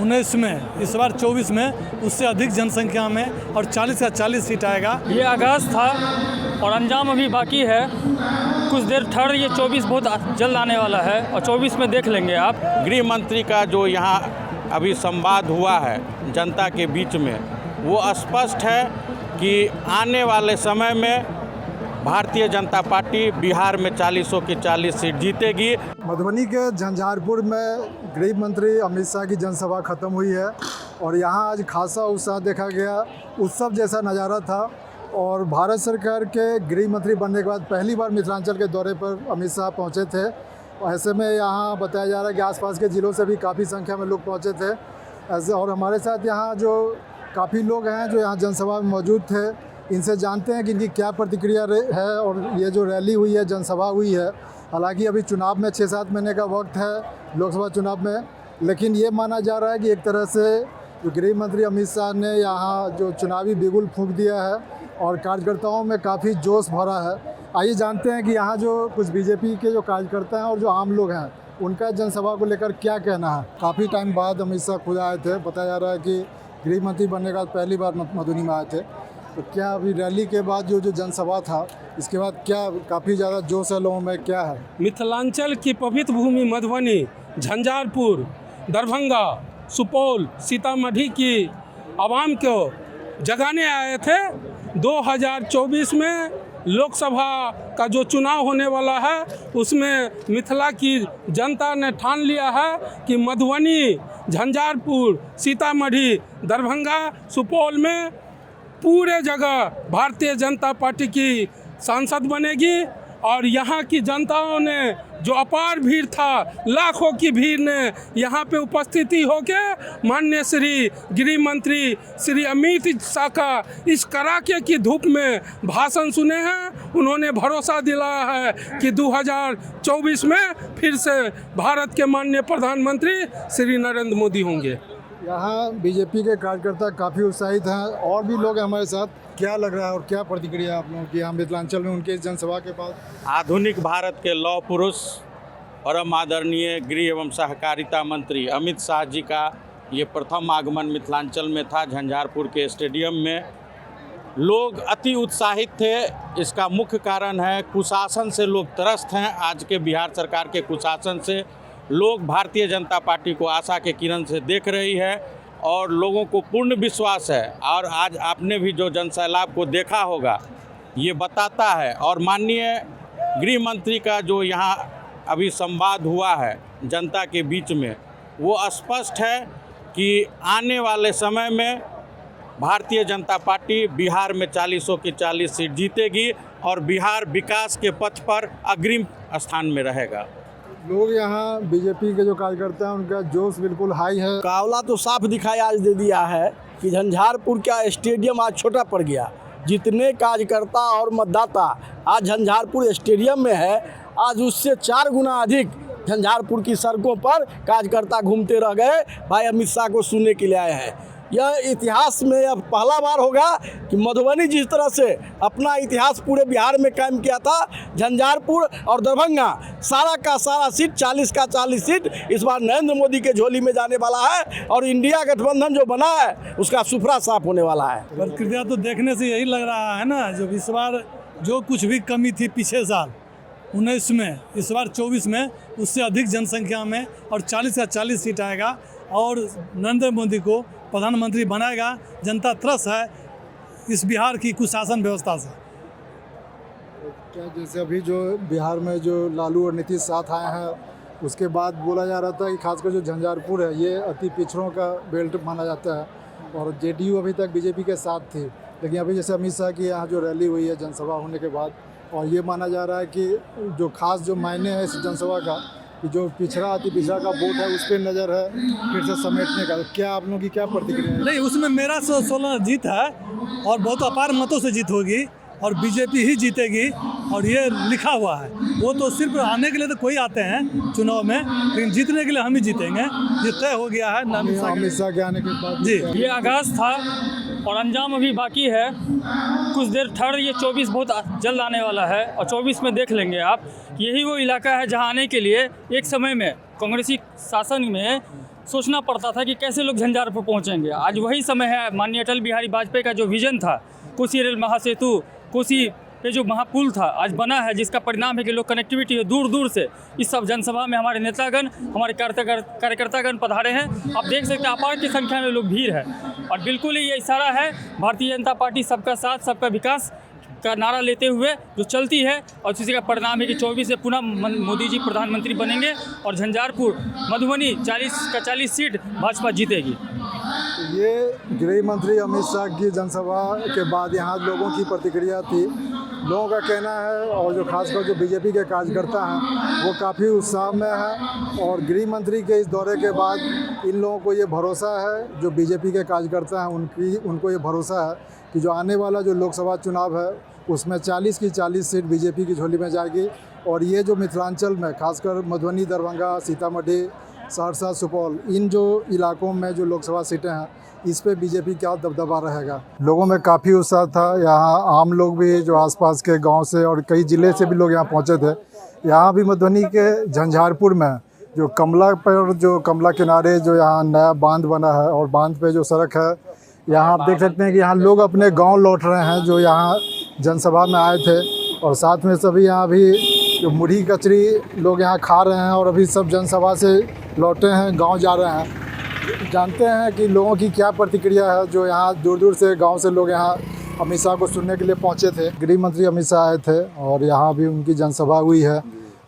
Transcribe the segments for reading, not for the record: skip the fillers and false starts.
19 में, इस बार 24 में उससे अधिक जनसंख्या में और 40 का 40 सीट आएगा। ये आगाज़ था और अंजाम अभी बाकी है। कुछ देर ठहर, ये 24 बहुत जल्द आने वाला है और 24 में देख लेंगे आप। गृह मंत्री का जो यहाँ अभी संवाद हुआ है जनता के बीच में, वो स्पष्ट है कि आने वाले समय में भारतीय जनता पार्टी बिहार में 40 की 40 सीट जीतेगी। मधुबनी के झंझारपुर में गृह मंत्री अमित शाह की जनसभा खत्म हुई है और यहाँ आज खासा उत्साह देखा गया, उत्सव जैसा नज़ारा था। और भारत सरकार के गृह मंत्री बनने के बाद पहली बार मिथिलांचल के दौरे पर अमित शाह पहुँचे थे। ऐसे में यहाँ बताया जा रहा है कि आसपास के ज़िलों से भी काफ़ी संख्या में लोग पहुँचे थे। ऐसे और हमारे साथ यहाँ जो काफ़ी लोग हैं जो यहाँ जनसभा में मौजूद थे, इनसे जानते हैं कि इनकी क्या प्रतिक्रिया है। और ये जो रैली हुई है, जनसभा हुई है, हालांकि अभी चुनाव में 6-7 महीने का वक्त है लोकसभा चुनाव में, लेकिन ये माना जा रहा है कि एक तरह से जो गृह मंत्री अमित शाह ने यहाँ जो चुनावी बिगुल फूंक दिया है और कार्यकर्ताओं में काफ़ी जोश भरा है। आइए जानते हैं कि यहाँ जो कुछ बीजेपी के जो कार्यकर्ता हैं और जो आम लोग हैं, उनका जनसभा को लेकर क्या कहना है। काफ़ी टाइम बाद अमित शाह खुद आए थे, बताया जा रहा है कि गृह मंत्री बनने के बाद पहली बार मधुबनी में आए थे। तो क्या अभी रैली के बाद जो जनसभा था, इसके बाद क्या काफ़ी ज़्यादा जोश है लोगों में, क्या है? मिथिलांचल की पवित्र भूमि मधुबनी, झंझारपुर, दरभंगा, सुपौल, सीतामढ़ी की आवाम को जगाने आए थे। 2024 में लोकसभा का जो चुनाव होने वाला है, उसमें मिथिला की जनता ने ठान लिया है कि मधुबनी, झंझारपुर, सीतामढ़ी, दरभंगा, सुपौल में पूरे जगह भारतीय जनता पार्टी की सांसद बनेगी। और यहाँ की जनताओं ने जो अपार भीड़ था, लाखों की भीड़ ने यहाँ पे उपस्थिति होके माननीय श्री गृह मंत्री श्री अमित शाह का इस कड़ाके की धूप में भाषण सुने हैं। उन्होंने भरोसा दिलाया है कि 2024 में फिर से भारत के माननीय प्रधानमंत्री श्री नरेंद्र मोदी होंगे। यहाँ बीजेपी के कार्यकर्ता काफ़ी उत्साहित हैं, और भी लोग हैं हमारे साथ। क्या लग रहा है और क्या प्रतिक्रिया आप लोगों की यहाँ मिथिलांचल में उनके इस जनसभा के बाद? आधुनिक भारत के लौह पुरुष परम आदरणीय गृह एवं सहकारिता मंत्री अमित शाह जी का ये प्रथम आगमन मिथिलांचल में था। झंझारपुर के स्टेडियम में लोग अति उत्साहित थे। इसका मुख्य कारण है कुशासन से लोग त्रस्त हैं। आज के बिहार सरकार के कुशासन से लोग भारतीय जनता पार्टी को आशा के किरण से देख रही है और लोगों को पूर्ण विश्वास है। और आज आपने भी जो जनसैलाब को देखा होगा, ये बताता है। और माननीय गृह मंत्री का जो यहाँ अभी संवाद हुआ है जनता के बीच में, वो स्पष्ट है कि आने वाले समय में भारतीय जनता पार्टी बिहार में 40 की 40 सीट जीतेगी और बिहार विकास के पथ पर अग्रिम स्थान में रहेगा। लोग यहाँ बीजेपी के जो कार्यकर्ता हैं, उनका जोश बिल्कुल हाई है। कावला तो साफ दिखाई आज दे दिया है कि झंझारपुर का स्टेडियम आज छोटा पड़ गया। जितने कार्यकर्ता और मतदाता आज झंझारपुर स्टेडियम में है, आज उससे 4 गुना अधिक झंझारपुर की सड़कों पर कार्यकर्ता घूमते रह गए, भाई अमित शाह को सुनने के लिए आए हैं। यह इतिहास में अब पहला बार होगा कि मधुबनी जिस तरह से अपना इतिहास पूरे बिहार में कायम किया था, झंझारपुर और दरभंगा सारा का सारा सीट 40 का 40 सीट इस बार नरेंद्र मोदी के झोली में जाने वाला है और इंडिया गठबंधन जो बना है उसका सुफरा साफ होने वाला है। प्रतिक्रिया तो देखने से यही लग रहा है ना, जो इस बार जो कुछ भी कमी थी पिछले साल 19 में, इस बार 24 में उससे अधिक जनसंख्या में और 40 का 40 सीट आएगा और नरेंद्र मोदी को प्रधानमंत्री बनाएगा। जनता त्रस्त है इस बिहार की कुशासन व्यवस्था से। क्या जैसे अभी जो बिहार में जो लालू और नीतीश साथ आए हैं, उसके बाद बोला जा रहा था कि खासकर जो झंझारपुर है ये अति पिछड़ों का बेल्ट माना जाता है और जेडीयू अभी तक बीजेपी के साथ थी। लेकिन अभी जैसे अमित शाह की यहाँ जो रैली हुई है जनसभा होने के बाद, और ये माना जा रहा है कि जो खास जो मायने है इस जनसभा का, कि जो पिछड़ा अति पिछड़ा का वोट है उस पर नज़र है फिर से समेटने का। क्या आप लोगों की क्या प्रतिक्रिया है? नहीं, उसमें मेरा 16 जीत है और बहुत अपार मतों से जीत होगी और बीजेपी ही जीतेगी और ये लिखा हुआ है। वो तो सिर्फ आने के लिए तो कोई आते हैं चुनाव में, लेकिन जीतने के लिए हम ही जीतेंगे, ये तय हो गया है अमित शाह के आने के बाद। जी, ये आगाज़ था और अंजाम अभी बाकी है। कुछ देर ठहर, ये 24 बहुत जल्द आने वाला है और 24 में देख लेंगे आप। यही वो इलाका है जहां आने के लिए एक समय में कांग्रेसी शासन में सोचना पड़ता था कि कैसे लोग झंझारपुर पहुंचेंगे। आज वही समय है। माननीय अटल बिहारी वाजपेयी का जो विजन था, कोसी रेल महासेतु, कोसी पे जो महापुल था आज बना है, जिसका परिणाम है कि लोग कनेक्टिविटी है दूर दूर से। इस सब जनसभा में हमारे नेतागण, हमारे कार्यकर्तागण पधारे हैं। आप देख सकते हैं अपार की संख्या में लोग भीड़ है और बिल्कुल ही ये इशारा है भारतीय जनता पार्टी सबका साथ सबका विकास का नारा लेते हुए जो चलती है और इसी का परिणाम है कि 24 से पुनः मोदी जी प्रधानमंत्री बनेंगे और झंझारपुर मधुबनी 40 सीट भाजपा जीतेगी। ये गृह मंत्री अमित शाह की जनसभा के बाद यहाँ लोगों की प्रतिक्रिया थी। लोगों का कहना है और जो खासकर जो बीजेपी के कार्यकर्ता हैं वो काफ़ी उत्साह में हैं और गृह मंत्री के इस दौरे के बाद इन लोगों को ये भरोसा है, जो बीजेपी के कार्यकर्ता हैं उनको ये भरोसा है कि जो आने वाला जो लोकसभा चुनाव है उसमें 40 की 40 सीट बीजेपी की झोली में जाएगी। और ये जो मिथिलांचल में खासकर मधुबनी, दरभंगा, सीतामढ़ी, सहरसा, सुपौल, इन जो इलाकों में जो लोकसभा सीटें हैं इस पे बीजेपी क्या दबदबा रहेगा। लोगों में काफ़ी उत्साह था। यहाँ आम लोग भी जो आसपास के गांव से और कई ज़िले से भी लोग यहाँ पहुँचे थे। यहाँ भी मधुबनी के झंझारपुर में जो कमला किनारे जो यहाँ नया बांध बना है और बांध पे जो सड़क है, यहाँ आप देख सकते हैं कि यहाँ लोग अपने गाँव लौट रहे हैं जो यहाँ जनसभा में आए थे। और साथ में सभी यहाँ भी जो मुढ़ी कचरी लोग यहाँ खा रहे हैं और अभी सब जनसभा से लौटे हैं, गांव जा रहे हैं। जानते हैं कि लोगों की क्या प्रतिक्रिया है, जो यहाँ दूर दूर से गांव से लोग यहाँ अमित शाह को सुनने के लिए पहुँचे थे। गृह मंत्री अमित शाह आए थे और यहाँ भी उनकी जनसभा हुई है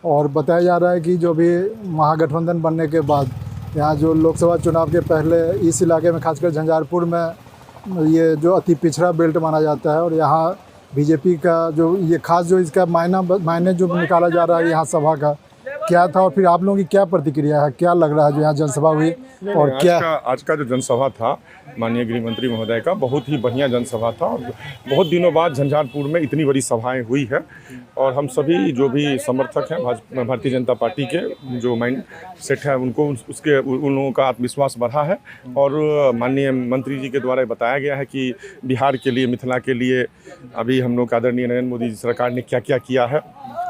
और बताया जा रहा है कि जो भी महागठबंधन बनने के बाद यहाँ जो लोकसभा चुनाव के पहले इस इलाके में खासकर झंझारपुर में ये जो अति पिछड़ा बेल्ट माना जाता है और यहाँ बीजेपी का जो ये खास जो इसका मायने जो निकाला जा रहा है यहाँ सभा का क्या था और फिर आप लोगों की क्या प्रतिक्रिया है, क्या लग रहा है जो यहाँ जनसभा हुई और क्या आज का जो जनसभा था माननीय गृह मंत्री महोदय का बहुत ही बढ़िया जनसभा था और बहुत दिनों बाद झंझारपुर में इतनी बड़ी सभाएं हुई है और हम सभी जो भी समर्थक हैं भारतीय जनता पार्टी के जो माइंड सेट है उनको उन लोगों का आत्मविश्वास बढ़ा है। और माननीय मंत्री जी के द्वारा बताया गया है कि बिहार के लिए, मिथिला के लिए अभी हम लोग आदरणीय नरेंद्र मोदी जी सरकार ने क्या क्या किया है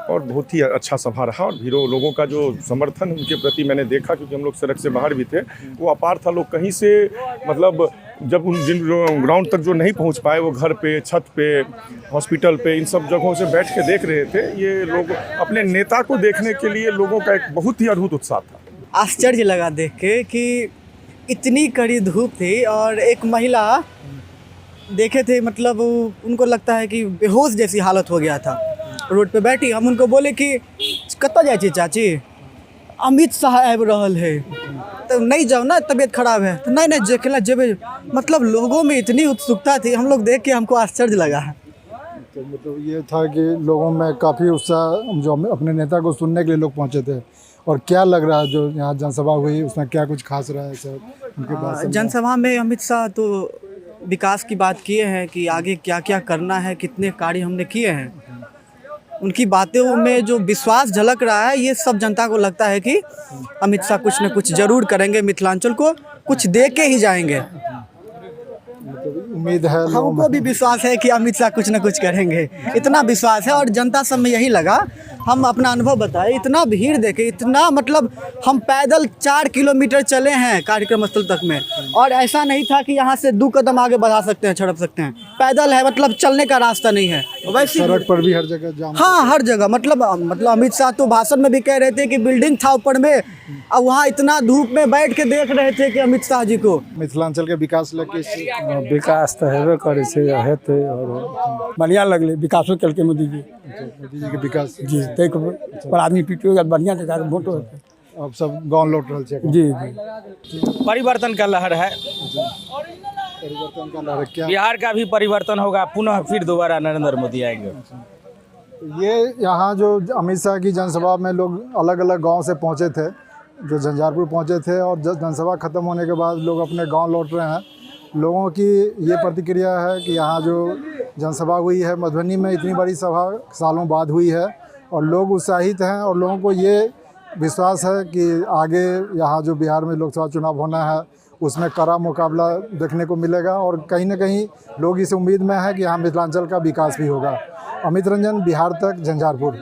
और बहुत ही अच्छा सभा रहा। और भीड़ों लोगों का जो समर्थन उनके प्रति मैंने देखा, क्योंकि हम लोग सड़क से बाहर भी थे, वो अपार था। लोग कहीं से मतलब जब उन जिन ग्राउंड तक जो नहीं पहुंच पाए वो घर पे, छत पे, हॉस्पिटल पे, इन सब जगहों से बैठ के देख रहे थे। ये लोग अपने नेता को देखने के लिए लोगों का एक बहुत ही अद्भुत उत्साह था। आश्चर्य लगा देख के कि इतनी कड़ी धूप थी और एक महिला देखे थे, मतलब उनको लगता है कि बेहोश जैसी हालत हो गया था, रोड पे बैठी। हम उनको बोले कि कत्ता जाए छी चाची, अमित शाह आबि रहल है तो नहीं जाओ ना, तबीयत खराब है। तो नहीं देखला जेबे। मतलब लोगों में इतनी उत्सुकता थी, हम लोग देख के हमको आश्चर्य लगा है। तो मतलब ये था कि लोगों में काफ़ी उत्साह, जो अपने नेता को सुनने के लिए लोग पहुँचे थे। और क्या लग रहा है जो यहाँ जनसभा हुई उसमें क्या कुछ खास रहा है सर उनके बाद? जनसभा में अमित शाह तो विकास की बात किए हैं कि आगे क्या क्या करना है, कितने कार्य हमने किए हैं। उनकी बातों में जो विश्वास झलक रहा है, ये सब जनता को लगता है कि अमित शाह कुछ न कुछ जरूर करेंगे, मिथिलांचल को कुछ दे के ही जाएंगे। उम्मीद है, हमको भी विश्वास है कि अमित शाह कुछ न कुछ करेंगे, इतना विश्वास है। और जनता सब में यही लगा, हम अपना अनुभव बताएं, इतना भीड़ देखे, इतना मतलब हम पैदल 4 किलोमीटर चले हैं कार्यक्रम स्थल तक में, और ऐसा नहीं था कि यहाँ से 2 कदम आगे बढ़ा सकते हैं, छड़प सकते हैं। पैदल है, मतलब चलने का रास्ता नहीं है। वैसे सड़क पर भी हर जगह जाम। हाँ, हर जगह। मतलब अमित शाह तो भाषण में भी कह रहे थे कि बिल्डिंग था ऊपर में, और वहाँ इतना धूप में बैठ के देख रहे थे कि अमित शाह जी को। मिथिलांचल के विकास लेके विकास तो हेबे करे छे, हेतै और बढ़िया लगले विकासो केलकै मोदी जी के विकास जी। तै पर आदमी पीटियो बढ़िया जगह वोटो हेतै। अब सब गांव लौट रहल छै जी जी। परिवर्तन का लहर है, परिवर्तन का लहर क्या? बिहार का भी परिवर्तन होगा, पुनः फिर दोबारा नरेंद्र मोदी आएंगे। ये यहाँ जो अमित शाह की जनसभा में लोग अलग अलग गांव से पहुँचे थे, जो झंझारपुर पहुँचे थे, और जनसभा ख़त्म होने के बाद लोग अपने गांव लौट रहे हैं। लोगों की ये प्रतिक्रिया है कि यहाँ जो जनसभा हुई है मधुबनी में, इतनी बड़ी सभा सालों बाद हुई है और लोग उत्साहित हैं। और लोगों को ये विश्वास है कि आगे यहाँ जो बिहार में लोकसभा चुनाव होना है उसमें कड़ा मुकाबला देखने को मिलेगा। और कहीं ना कहीं लोग इस उम्मीद में है कि यहाँ मिथिलांचल का विकास भी होगा। अमित रंजन, बिहार तक, झंझारपुर।